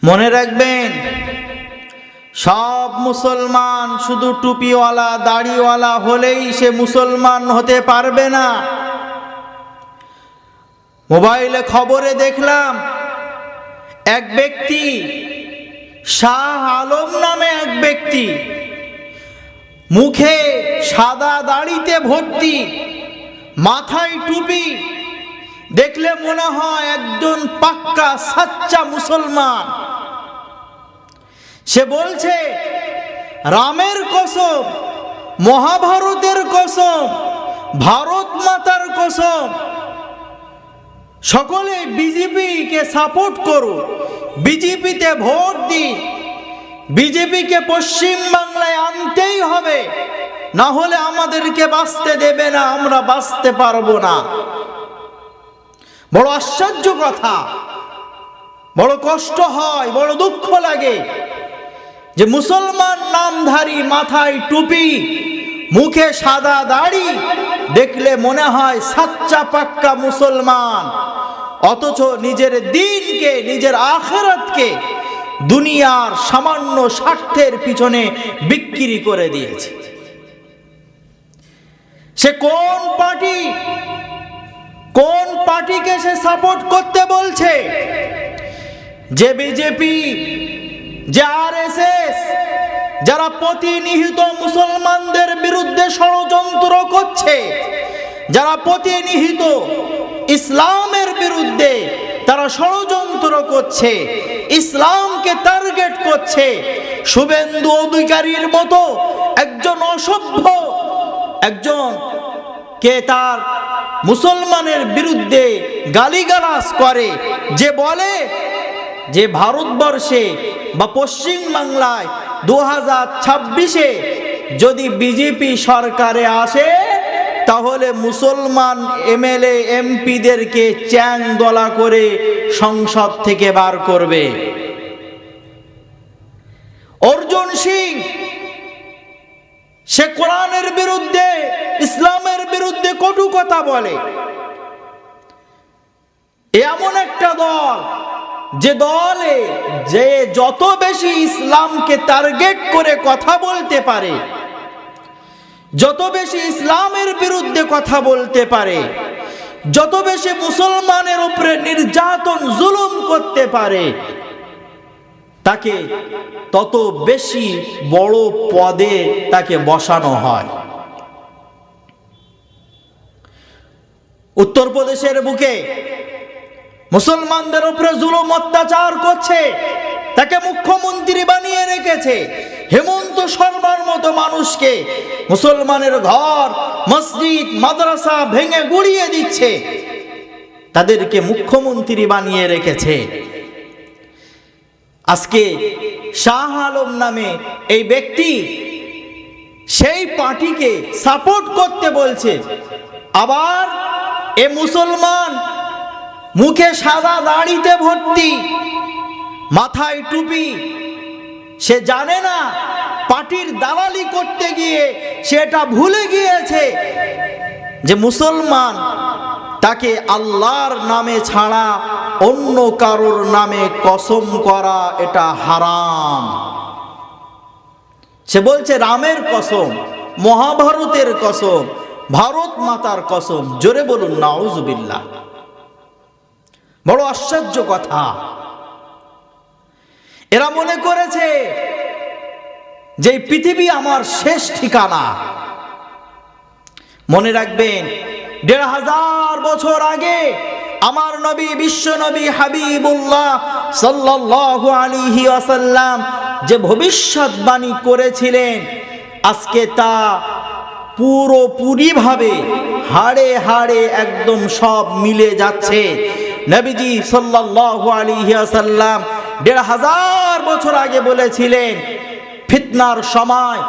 মনে রাখবেন, সব মুসলমান শুধু টুপিওয়ালা দাড়িওয়ালা হলেই সে মুসলমান হতে পারবে না। মোবাইলে খবরে দেখলাম এক ব্যক্তি, শাহ আলম নামে এক ব্যক্তি, মুখে সাদা দাড়িতে ভর্তি, মাথায় টুপি, দেখলে মনে হয় একজন পাক্কা সাচ্চা মুসলমান। সে বলছে, রামের কসম, মহাভারতের কসম, ভারত মাতার কসম, সকলে বিজেপিকে সাপোর্ট করো, বিজেপিতে ভোট দিন, বিজেপিকে পশ্চিম বাংলায় আনতেই হবে, না হলে আমাদেরকে বাঁচতে দেবে না, আমরা বাঁচতে পারবো না। বড় আশ্চর্য কথা, বড় কষ্ট হয়, বড় দুঃখ লাগে যে মুসলমান নামধারী, মাথায় টুপি, মুখে সাদা দাড়ি, দেখলে মনে হয় সাচ্চা পাক্কা মুসলমান, অথচ নিজের দ্বীনকে, নিজের আখিরাতকে দুনিয়ার সামান্য স্বার্থের পিছনে বিক্রি করে দিয়েছে। সে কোন পার্টি, কোন পার্টিকে সে সাপোর্ট করতে বলছে? যে বিজেপি, যে আরএসএস, যারা প্রতিনিহিত মুসলমানদের বিরুদ্ধে ষড়যন্ত্র করছে, যারা প্রতিনিহিত ইসলামের বিরুদ্ধে তারা ষড়যন্ত্র করছে, ইসলামকে টার্গেট করছে, শুভেন্দু অধিকারীর মতো একজন অসভ্য, একজন কে তার মুসলমানের বিরুদ্ধে গালিগালাজ করে, যে বলে যে ভারতবর্ষে বা পশ্চিম বাংলায় 2026-এ যদি বিজেপি সরকারে আসে তাহলে মুসলমান এমএলএ এমপিদেরকে চ্যাং দলা করে সংসদ থেকে বার করবে। অর্জুন সিং, সে কোরআনের বিরুদ্ধে, ইসলামের বিরুদ্ধে কটু কথা বলে। এমন একটা দল, যে দলে যে যত বেশি ইসলামকে টার্গেট করে কথা বলতে পারে, যত বেশি ইসলামের বিরুদ্ধে কথা বলতে পারে, যত বেশি মুসলমানের উপরে নির্যাতন জুলুম করতে পারে, তাকে তত বেশি বড় পদে তাকে বসানো হয়। উত্তরপ্রদেশের বুকে মুসলমানদের উপরে জুলুম অত্যাচার করছে, তাকে মুখ্যমন্ত্রী বানিয়ে রেখেছে। হেমন্ত শর্মার মতো মানুষকে মুসলমানের ঘর, মসজিদ, মাদ্রাসা ভেঙে গুড়িয়ে দিচ্ছে, তাদেরকে মুখ্যমন্ত্রী বানিয়ে রেখেছে। আজকে শাহ আলম নামে এই ব্যক্তি সেই পার্টিকে সাপোর্ট করতে বলছে। আবার এ মুসলমান মুখে সাদা দাড়িতে ভর্তি, মাথায় টুপি, সে জানে না পার্টির দালালি করতে গিয়ে সেটা ভুলে গিয়েছে যে মুসলমান তাকে আল্লাহর নামে ছাড়া অন্য কারোর নামে কসম করা এটা হারাম। সে বলছে রামের কসম, মহাভারতের কসম, ভারত মাতার কসম। জোরে বলুন নাউজুবিল্লাহ। বড় আশ্চর্য কথা। এরা মনে করেছে যে পৃথিবী আমার শেষ ঠিকানা। মনে রাখবেন, ১৫০০ বছর আগে আমার নবী, বিশ্ব নবী হাবিবুল্লাহ সাল্লাল্লাহু আলাইহি ওয়াসাল্লাম যে ভবিষ্যৎবাণী করেছিলেন, আজকে তা পুরোপুরিভাবে হাড়ে হাড়ে একদম সব মিলে যাচ্ছে। নবীজি সাল্লাল্লাহু আলাইহি ওয়াসাল্লাম ১৫০০ বছর আগে বলেছিলেন, ফিতনার সময়,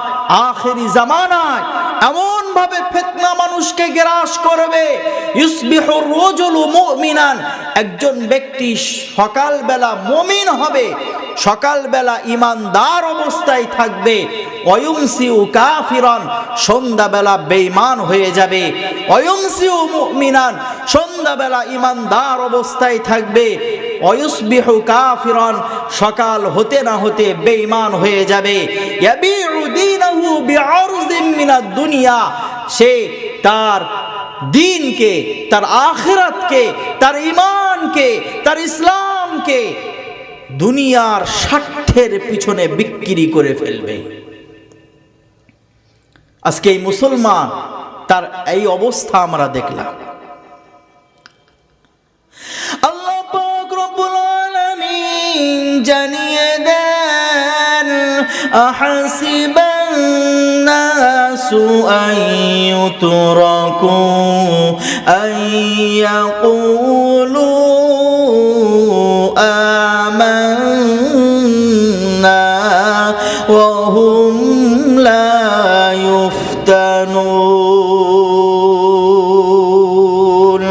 আখিরি জামানায় এমন ভাবে ফিতনা মানুষকে গ্রাস করবে, ইউসবিহুর রাজুলু মুমিনান, একজন ব্যক্তি সকালবেলা মুমিন হবে, সকালবেলা ইমানদার অবস্থায় থাকবে, ওয়ুমসিউ কাফিরান, সন্ধ্যাবেলা বেঈমান হয়ে যাবে, ওয়ুমসিউ মুমিনান, সন্ধ্যাবেলা ইমানদার অবস্থায় থাকবে, ওয়ায়ুসবিহু কাফিরান, সকাল হতে না হতে বেঈমান হয়ে যাবে। ইয়াবিউ দীনাহু বিআরজিন মিনাদ দুনিয়া, সে তার দ্বীনকে, তার আখিরাতকে, তার ঈমানকে, তার ইসলামকে দুনিয়ার স্বার্থের পিছনে বিক্রি করে ফেলবে। আজকে এই মুসলমান, তার এই অবস্থা আমরা দেখলাম। আল্লাহ পাক রব্বুল আলামিন জানিয়ে দেন, আহাসিবান নাসু আন ইউতরাকু আন ইয়াকুলু আমান্না ওয়া হুম লা ইফতানুন।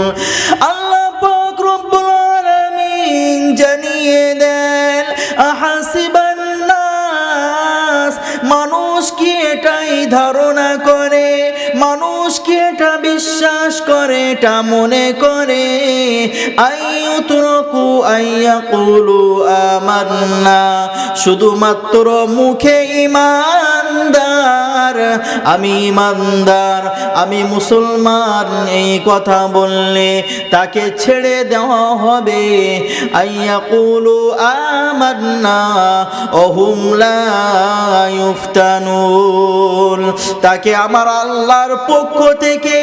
আল্লাহ পাক রব্বুল আলামিন জানিয়ে দেন, আহাসিবান নাস, মানুষ কি এটাই ধারণা করে, মানুষ কি এটা বিশ্বাস করে, এটা মনে করে, আইয়ুতরাকু আইয়াকুলু আমান্না, শুধুমাত্র মুখে ঈমানদার, আমি ঈমানদার, আমি মুসলমান, এই কথা বললে তাকে ছেড়ে দেওয়া হবে। আইয়াকুলু আমান্না ওয়া হুম লা ইফতানুন, তাকে আমার আল্লাহর পক্ষ থেকে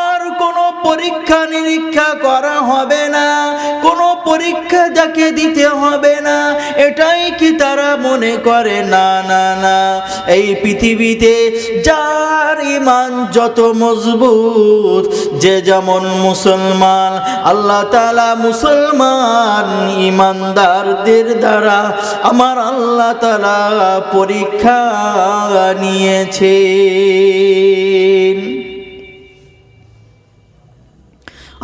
আর কোনো পরীক্ষা নিরীক্ষা করা হবে না, কোনো পরীক্ষা তাকে দিতে হবে না, এটাই কি তারা মনে করে? না না না, এই পৃথিবীতে যার ঈমান যত মজবুত, যে যেমন মুসলমান, আল্লাহ তাআলা মুসলমান ঈমানদারদের দ্বারা আমার আল্লাহ তাআলা পরীক্ষা নিয়েছেন।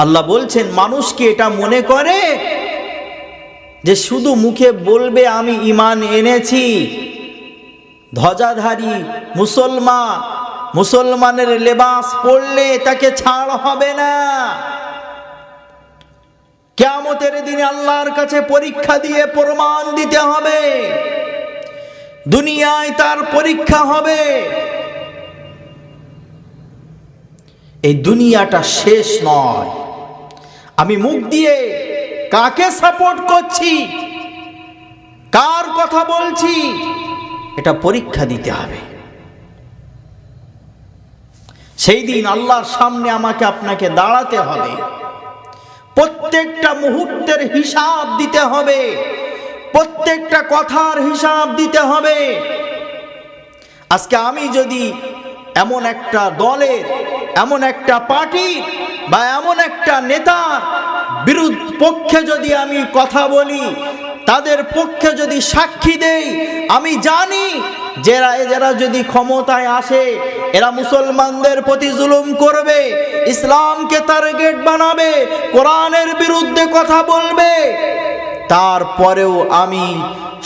আল্লাহ বলছেন, মানুষ কি এটা মনে করে যে শুধু মুখে বলবে আমি ঈমান এনেছি, ধ্বজাধারী মুসলমান, মুসলমানের লেবাস পরলে তাকে ছাড় হবে না? কিয়ামতের দিনে আল্লাহর কাছে পরীক্ষা দিয়ে প্রমাণ দিতে হবে, দুনিয়ায় তার পরীক্ষা হবে। এই দুনিয়াটা শেষ নয়। আমি মুখ দিয়ে কাকে সাপোর্ট করছি, কার কথা বলছি, এটা পরীক্ষা দিতে হবে। সেই দিন আল্লাহর সামনে আমাকে আপনাকে দাঁড়াতে হবে, প্রত্যেকটা মুহূর্তের হিসাব দিতে হবে, প্রত্যেকটা কথার হিসাব দিতে হবে। আজকে আমি যদি এমন একটা দলের, এমন একটা পার্টির বা এমন একটা নেতার বিরুদ্ধ পক্ষে যদি আমি কথা বলি, তাদের পক্ষে যদি সাক্ষী দেই, আমি জানি যারা যদি ক্ষমতায় আসে, এরা মুসলমানদের প্রতি জুলুম করবে, ইসলামকে টার্গেট বানাবে, কোরআনের বিরুদ্ধে কথা বলবে, তারপরেও আমি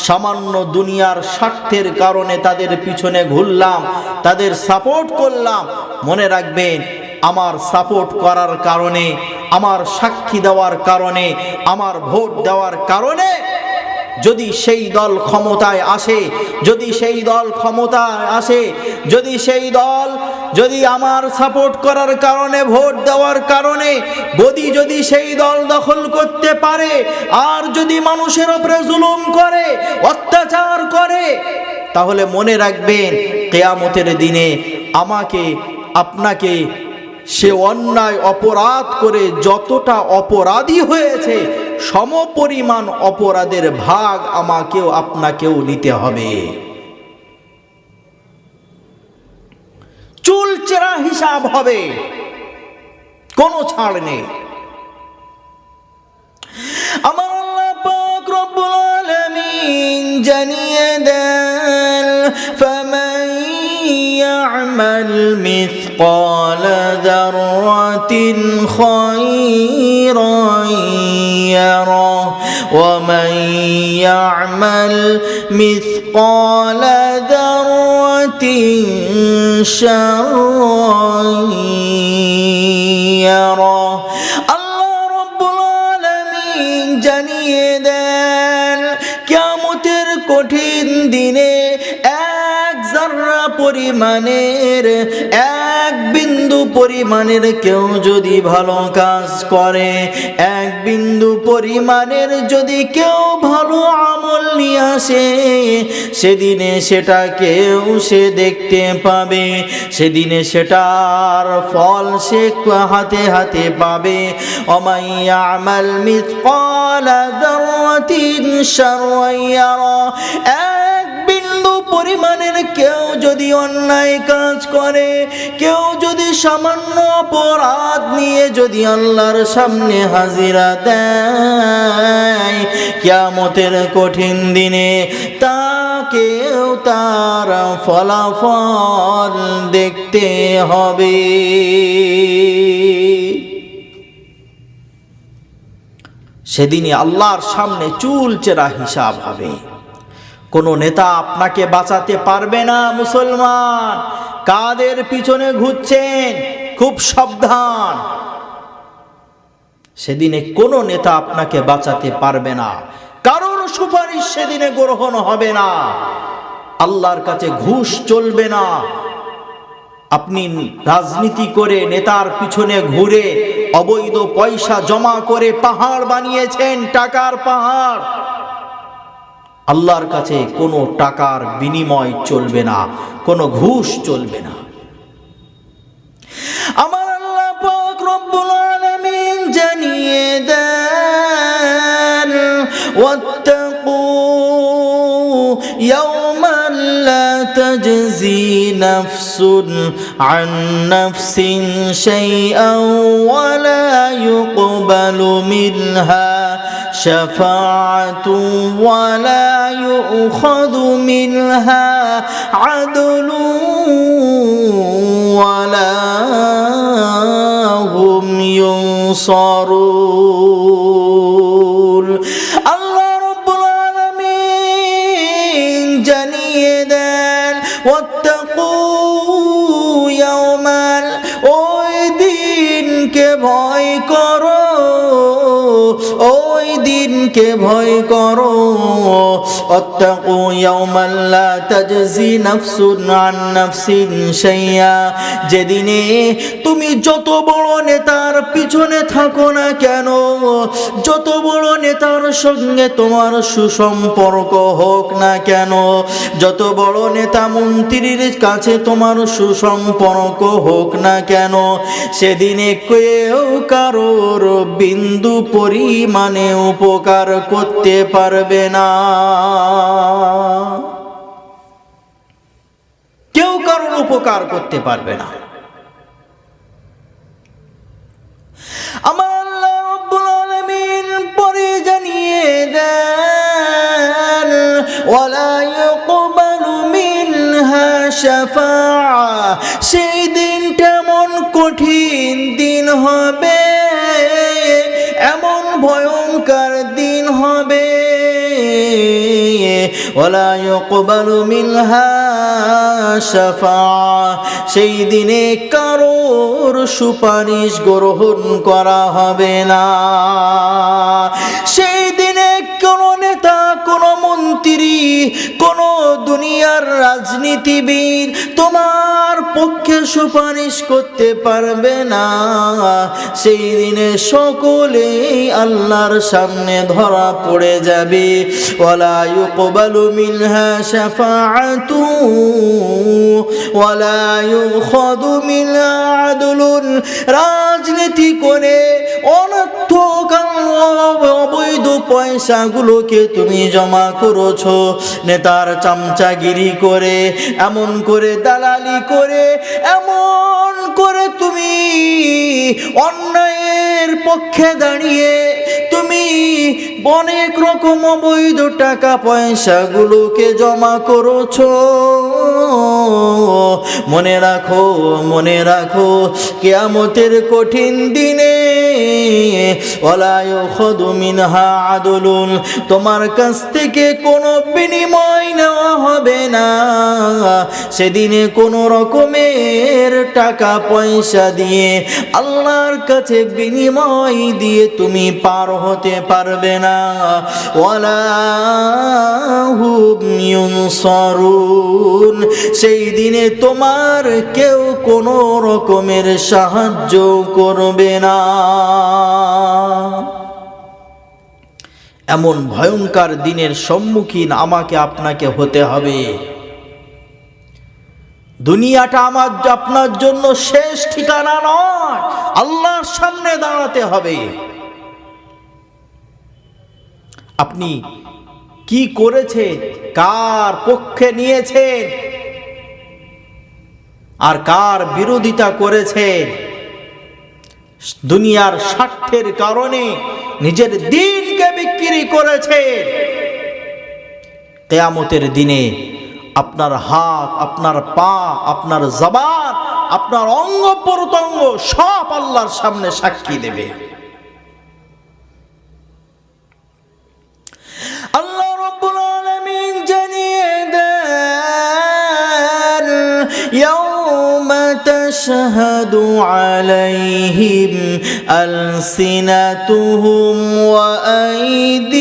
সামান্য দুনিয়ার স্বার্থের কারণে তাদের পিছনে ঘুরলাম, তাদের সাপোর্ট করলাম। মনে রাখবেন, আমার সাপোর্ট করার কারণে, আমার সাক্ষী দেওয়ার কারণে, আমার ভোট দেওয়ার কারণে যদি সেই দল ক্ষমতায় আসে, যদি সেই দল ক্ষমতায় আসে, যদি আমার সাপোর্ট করার কারণে, ভোট দেওয়ার কারণে যদি সেই দল দখল করতে পারে, আর যদি মানুষের উপরে জুলুম করে, অত্যাচার করে, তাহলে মনে রাখবেন, কিয়ামতের দিনে আমাকে, আপনাকে সে অন্যায় অপরাধ করে যতটা অপরাধী হয়েছে, সমপরিমাণ অপরাধের ভাগ আমাকেও আপনাকেও নিতে হবে। চুলচেরা হিসাব হবে, কোনো ছাড় নেই। আমার আল্লাহ পাক রব্বুল আলামিন জানিয়ে দেন, ফামান ইয়ামাল মিসকালা যাররাতিন খায়রান ইয়ারা ওয়া মান ইয়ামাল মিসকালা যাররাতিন শাররান ইয়ারা। আল্লাহ রাব্বুল আলামিন জানিয়ে দেন কিয়ামতের কঠিন দিনে এক যাররা পরিমাণের, এক বিন্দু পরিমাণের কেউ যদি ভালো কাজ করে, এক বিন্দু পরিমাণের যদি কেউ ভালো আমল নিয়ে আসে, সেদিনে সেটা কেউ সে দেখতে পাবে, সেদিনে সেটার ফল সে হাতে হাতে পাবে। ওমান ইয়ামাল মিসকালা যাররাতিন শাররান ইয়ারা, এক বিন্দু পরিমাণের কেউ যদি অন্যায় কাজ করে, কেউ যদি সামান্য অপরাধ নিয়ে যদি আল্লাহর সামনে হাজিরা দেয়, কিয়ামতের কঠিন দিনে তাকেও তার ফলাফল দেখতে হবে। সেদিনই আল্লাহর সামনে চুলচেরা হিসাব হবে। কোনো নেতা আপনাকে বাঁচাতে পারবে না। মুসলমান, কাদের পিছনে ঘুরছেন? খুব সাবধান। সেদিনে কোনো নেতা আপনাকে বাঁচাতে পারবে না, কারোর সুপারিশ সেদিনে গ্রহণ হবে না। আল্লাহর কাছে ঘুষ চলবে না। আপনি রাজনীতি করে নেতার পিছনে ঘুরে অবৈধ পয়সা জমা করে পাহাড় বানিয়েছেন, টাকার পাহাড়। আল্লাহর কাছে কোনো টাকার বিনিময় চলবে না, কোনো ঘুষ চলবে না। আমার আল্লাহ পাক রব্বুল আলামিন জানিয়ে দেন ওয়াত্তাকু ইয়াওমান লা তাজজি নাফসুন আন নাফসিন শাইআন ওয়া লা ইউকবালু মিনহা শাফাআতুন ওয়া লা ইউখাযু মিনহা আদলুন ওয়া লা হুম ইউনসারুন। আল্লাহ রাব্বুল আলামিন জানিয়ে দেন ওয়াত্তাকু ইয়াওমান, ওই দিনকে ভয় করো, ওই দিনকে ভয় করো। ওয়াত্তাকু ইয়াওমান লা তাজজি নাফসুন আন নাফসিন শাইআ, যেদিনে তুমি যত বড় নেতার পিছনে থাকো না কেন, যত বড় নেতার সঙ্গে তোমার সুসম্পর্ক হোক না কেন, যত বড় নেতা মন্ত্রীর কাছে তোমার সুসম্পর্ক হোক না কেন, সেদিনে কেউ কারোর বিন্দু পরিমাণে উপকার করতে পারবে না। কেউ কারোর উপকার করতে পারবে না। আমার আল্লাহ রাব্বুল আলামিন পরে জানিয়ে দেন ওয়ালা ইউকবালু মিনহা শাফাআ, সেই দিনটা এমন কঠিন দিন হবে, এমন ভয়ঙ্কর দিন হবে, ওয়ালা ইউকবালু মিনহা শাফাআ, সেই দিনে কারোর সুপারিশ গ্রহণ করা হবে না। সেই দিনে কোনো নেতা, কোনো মন্ত্রী, কোনো দুনিয়ার রাজনীতিবিদ তোমার পক্ষে সুপারিশ করতে পারবে না। সেই দিনে সকলেই আল্লাহর সামনে ধরা পড়ে যাবে। ওয়ালা ইউকবালু মিনহা শাফাআতু ওয়ালা ইউখাযু মিনহা আদলুন, রাজনীতি করে অনর্থক অবৈধ পয়সাগুলোকে তুমি জমা করেছো, নেতার চামচাগিরি করে, এমন করে দালালি করে, এমন করে তুমি অন্যায়ের পক্ষে দাঁড়িয়ে তুমি অনেক রকম অবৈধ টাকা পয়সাগুলোকে জমা করেছো। মনে রাখো, মনে রাখো, কিয়ামতের কঠিন দিনে ওয়ালা ইউখাযু মিনহা আদলুন, তোমার কাছ থেকে কোনো বিনিময় নেওয়া হবে না। সেদিনে কোনো রকমের টাকা পয়সা দিয়ে আল্লাহর কাছে বিনিময় দিয়ে তুমি পার হতে পারবে না। ওয়ালা হুম ইউনসারুন, সেই দিনে তোমার কেউ কোনো রকমের সাহায্য করবে না। এমন ভয়ঙ্কর দিনের সম্মুখীন আমাকে আপনাকে হতে হবে। দুনিয়াটা আপনার জন্য শেষ ঠিকানা নয়, আল্লাহর সামনে দাঁড়াতে হবে। আপনি কি করেছেন, কার পক্ষে নিয়েছেন আর কার বিরোধিতা করেছেন, দুনিয়ার স্বার্থের কারণে নিজের দিনকে বিক্রি করেছেন। কিয়ামতের দিনে আপনার হাত, আপনার পা, আপনার জবান, আপনার অঙ্গ প্রত্যঙ্গ সব আল্লাহর সামনে সাক্ষী দেবে। আল্লাহ রাব্বুল আলামিন জানিয়ে দেন, ইয়াউমা তাশহাদু আলাইহিম আলসিনাতুহুম ওয়া আইদিহিম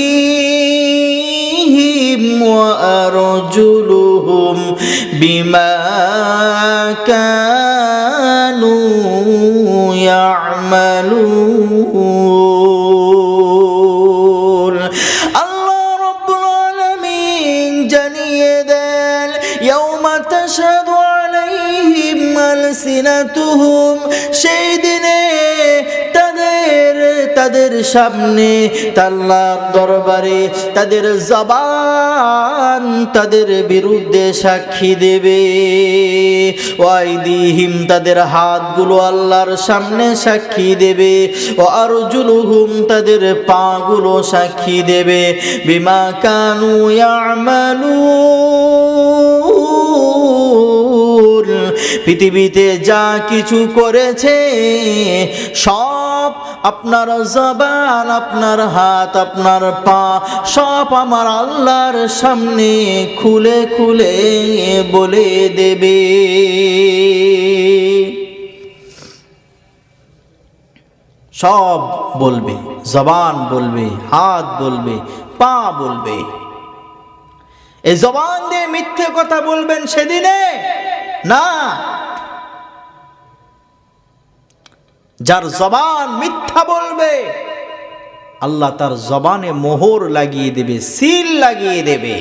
ওয়া আরজুলুহুম বিমা কানু ইয়ামালুন। আল্লাহ রাব্বুল আলামিন জানিয়ে দেন, ইয়াউমা তাশহাদু আলাইহিম আলসিনাতুহুম, সেই দিনে তাদের সামনে, আল্লাহর দরবারে তাদের জবান তাদের বিরুদ্ধে সাক্ষী দেবে। ওয়াইদিহিম, তাদের হাতগুলো আল্লাহর সামনে সাক্ষী দেবে। ও আরজুলুহুম, তাদের পাগুলো সাক্ষী দেবে। বিমা কানু ইয়ামালুন, পৃথিবীতে যা কিছু করেছে সব, আপনার জবান, আপনার হাত, আপনার পা সব আমার আল্লাহর সামনে খুলে খুলে বলে দেবে। সব বলবে, জবান বলবে, হাত বলবে, পা বলবে। এই জবান দিয়ে মিথ্যে কথা বলবেন সেদিনে না। যার জবান মিথ্যা বলবে আল্লাহ তার জবানে মোহর লাগিয়ে দেবে, সিল লাগিয়ে দেবে।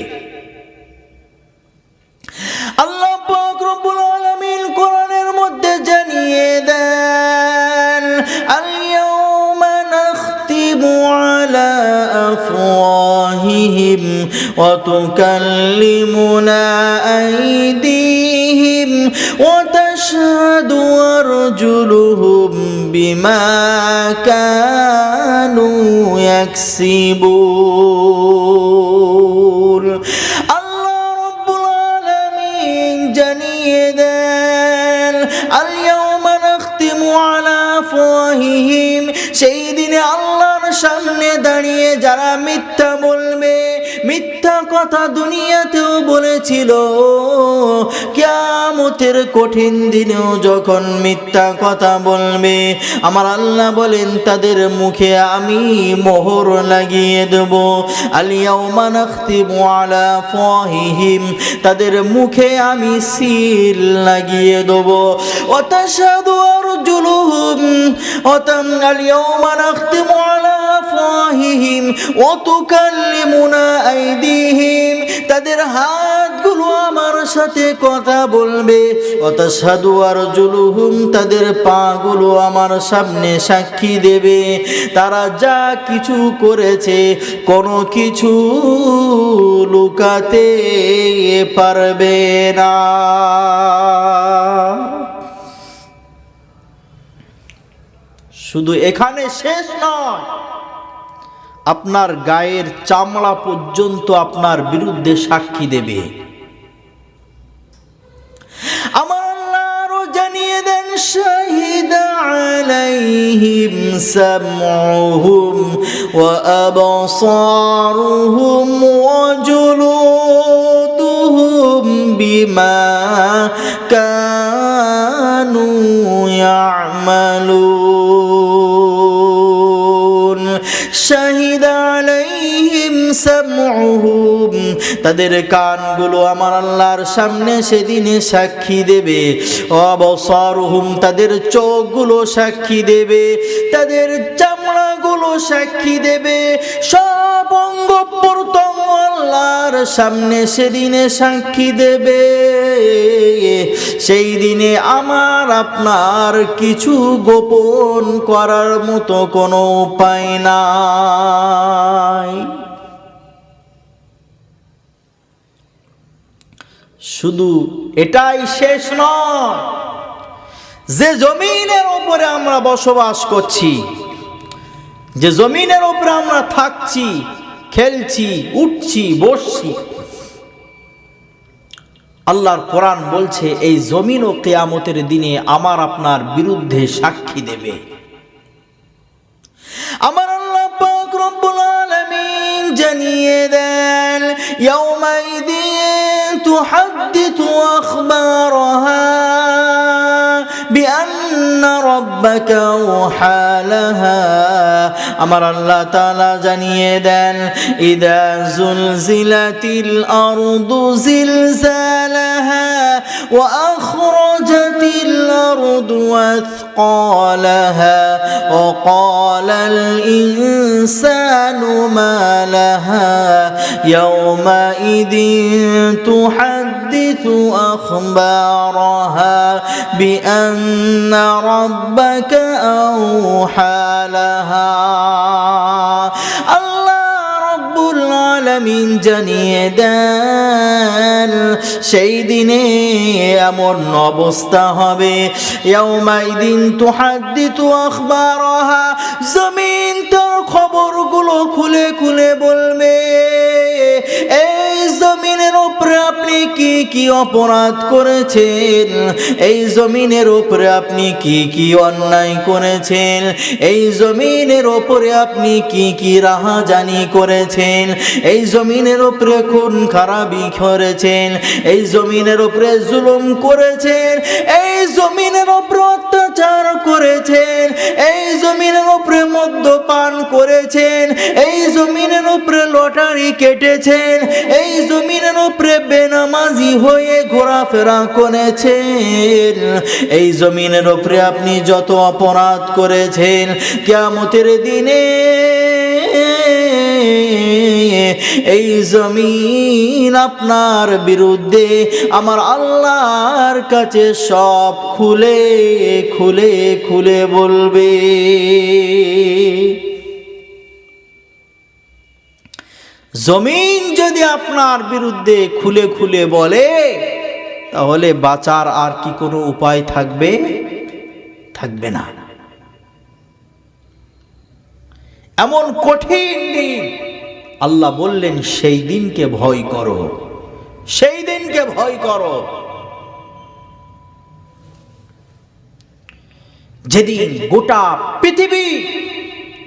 আল্লাহ পাক রব্বুল আলামিন কোরআনের মধ্যে জানিয়ে দেন, আল ইয়াউমা নাখতিমু আলা আফওয়াহিহিম ওয়া তুকাল্লিমুনা আইদিহিম ওয়া তাশহাদু আরজুলুহুম বিমা কানু ইয়াকসিবুন। আল্লাহ রাব্বুল আলামিন জানিয়ে দেন, আল ইয়াউমা নাখতিমু আলা আফওয়াহিহিম, সেই দিনে আল্লাহর সামনে দাঁড়িয়ে যারা মিথ্যা বলবে, মিথ্যা কথা দুনিয়াতেও বলেছিল, কিয়ামতের কঠিন দিনেও যখন মিথ্যা কথা বলবে, আমার আল্লাহ বলেন তাদের মুখে আমি মোহর লাগিয়ে দেব। আল ইয়াউমা নাখতিমু আলা আফওয়াহিহিম, তাদের মুখে আমি সিল লাগিয়ে দেব। ওয়া তাশহাদু আরজুলুহুম, আল ইয়াউমা নাখতিমু আলা আফওয়াহিহিম ওয়া তুকাল্লিমুনা আইদিহিম, তাদের হাতগুলো আমার সাথে কথা বলবে। ওয়া তাশহাদু আরজুলুহুম, তাদের পাগুলো আমার সামনে সাক্ষী দেবে। তারা যা কিছু করেছে কোনো কিছু লুকাতে পারবে না। শুধু এখানে শেষ নয়, আপনার গায়ের চামড়া পর্যন্ত আপনার বিরুদ্ধে সাক্ষী দেবে। আমার আল্লাহ আরো জানিয়ে দেন, شهد عليهم سمعهم وأبصارهم وجلودهم بما كانوا يعملون شهد عليهم سمعهم তাদের কানগুলো আমার আল্লাহর সামনে সেদিনে সাক্ষী দেবে, অবসারুহুম তাদের চোখগুলো সাক্ষী দেবে, তাদের চামড়াগুলো সাক্ষী দেবে, সব অঙ্গ প্রত্যঙ্গ আল্লাহর সামনে সেদিনে সাক্ষী দেবে। সেই দিনে আমার আপনার কিছু গোপন করার মতো কোনো উপায় নাই। শুধু এটাই শেষ নয়, যে জমিনের উপরে আমরা বসবাস করছি, যে জমিনের উপরে আমরা থাকছি, খেলছি, উঠছি, বসছি, আল্লাহর কোরআন বলছে এই জমিন ও কিয়ামতের দিনে আমার আপনার বিরুদ্ধে সাক্ষী দেবে। আমার আল্লাহ পাক রব্বুল আলামিন জানিয়ে দেন, ইয়াউমাইদিন তুহাদ্দিথু আখবারাহা বিআন্না রাব্বাকা আওহা লাহা। আমার আল্লাহ তাআলা জানিয়ে দেন, ইযা যুলজিলাতিল আরদু জিলজালাহা ওয়া আখরাজাতিল আরদু আথকালাহা ওয়া ক্বালাল ইনসানু মা লাহা ইয়াওমাইদিন তুহাদ্দিথু আখবারাহা বিআন্না রাব্বাকা আওহা লাহা। আল্লাহ রাব্বুল আলামিন জানিয়ে দেন, সেই দিনে এমন অবস্থা হবে, ইয়াউমাইদিন তুহাদ্দিথু আখবারাহা, জমিন তার খবরগুলো খুলে খুলে বলবে, এই জমিনের উপরে আপনি কি কি অপরাধ করেছেন, এই জমিনের উপরে আপনি কি কি অন্যায় করেছেন, এই জমিনের উপরে আপনি কি কি রাহাজানি করেছেন, এই জমিনের উপরে খুন খারাপি করেছেন, এই জমিনের উপরে জুলুম করেছেন, এই জমিনের উপরে অত্যাচার করেছেন, এই জমিনের উপরে মদ্যপান করেছেন, এই জমিনের উপরে লটারি কেটেছেন, এই জমিনের উপরে বেনামাজি হয়ে ঘোরাফেরা করেছেন, এই জমিনের উপরে আপনি যত অপরাধ করেছেন, কিয়ামতের দিনে এই জমিন আপনার বিরুদ্ধে আমার আল্লাহর কাছে সব খুলে খুলে খুলে বলবে। জমিন যদি আপনার বিরুদ্ধে খুলে খুলে বলে, তাহলে বাঁচার আর কি কোনো উপায় থাকবে? থাকবে না। এমন কঠিন দিন, আল্লাহ বললেন সেই দিনকে ভয় করো, সেই দিনকে ভয় করো, যেদিন গোটা পৃথিবী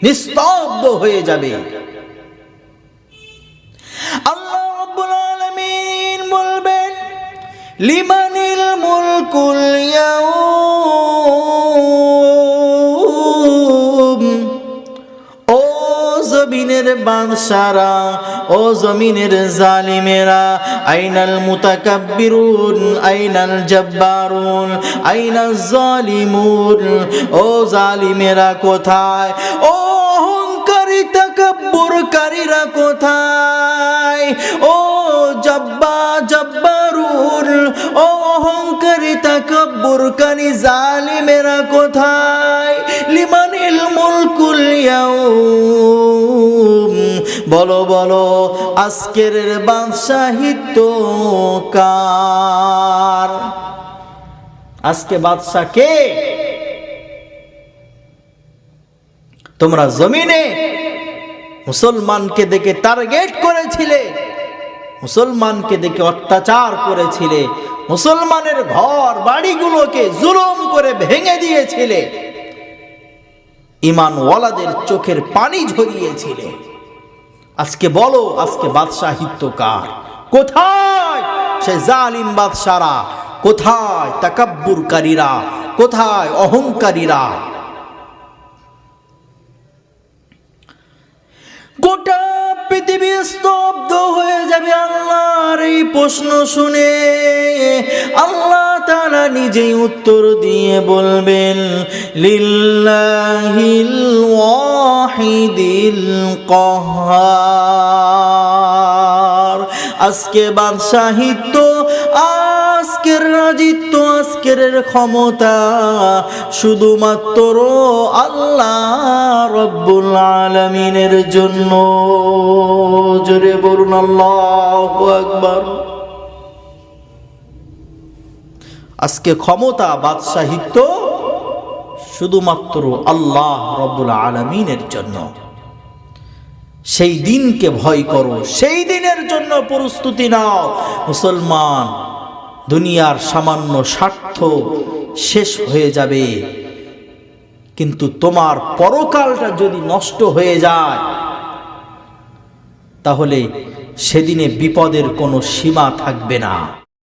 নিস্তব্ধ হয়ে যাবে। আল্লাহ রাব্বুল আলামিন বলবেন, লিমানিল মুলকুল ইয়াউম, ও জমিনের বাদশারা, ও জমিনের জালিমেরা, আইনাল মুতাকাব্বিরুন, আইনাল জব্বারুন, আইনাল জালিমুন, ও জালিমেরা কোথায়, ও অহংকারী তাকাব্বুরকারীরা কোথায়, ও জব্বারুন, ও অহংকারী তাকাব্বুরকারী জালিমেরা কোথায়? লিমানিল মুলকুল ইয়াউম, বলো বলো আজকের বাদশাহিত্ব কার? আজকে বাদশা কে? তোমরা জমিনে মুসলমানকে দেখে টার্গেট করেছিলে, মুসলমানকে দেখে অত্যাচার করেছিলে, মুসলমানের ঘর বাড়িগুলোকে জুলুম করে ভেঙে দিয়েছিলে, ঈমানওয়ালাদের চোখের পানি ঝরিয়েছিলে। আজকে বলো, আজকে বাদশাহিত্ব কার? কোথায় সে জালিম বাদশারা? কোথায় তাকাব্বুরকারীরা? কোথায় অহংকারীরা? গোটা পৃথিবী স্তব্ধ হয়ে যাবে আল্লাহর এই প্রশ্ন শুনে। আল্লাহ তাআলা নিজেই উত্তর দিয়ে বলবেন, লিল্লাহিল ওয়াহিদিল কাহ্হার। আজকে বাদশাহিত্ব, আজকের রাজিত্ব, আজকের ক্ষমতা শুধুমাত্র আল্লাহ রব্বুল আলামিনের জন্য। জোরে বলুন আল্লাহু আকবার। আজকে ক্ষমতা, বাদশাহিত্ব শুধুমাত্র আল্লাহ রব্বুল আলামিনের জন্য। সেই দিনকে ভয় করো, সেই দিনের জন্য প্রস্তুতি নাও। মুসলমান, দুনিয়ার সামান্য স্বার্থ শেষ হয়ে যাবে, কিন্তু তোমার পরকালটা যদি নষ্ট হয়ে যায়, তাহলে সেদিনে বিপদের কোনো সীমা থাকবে না।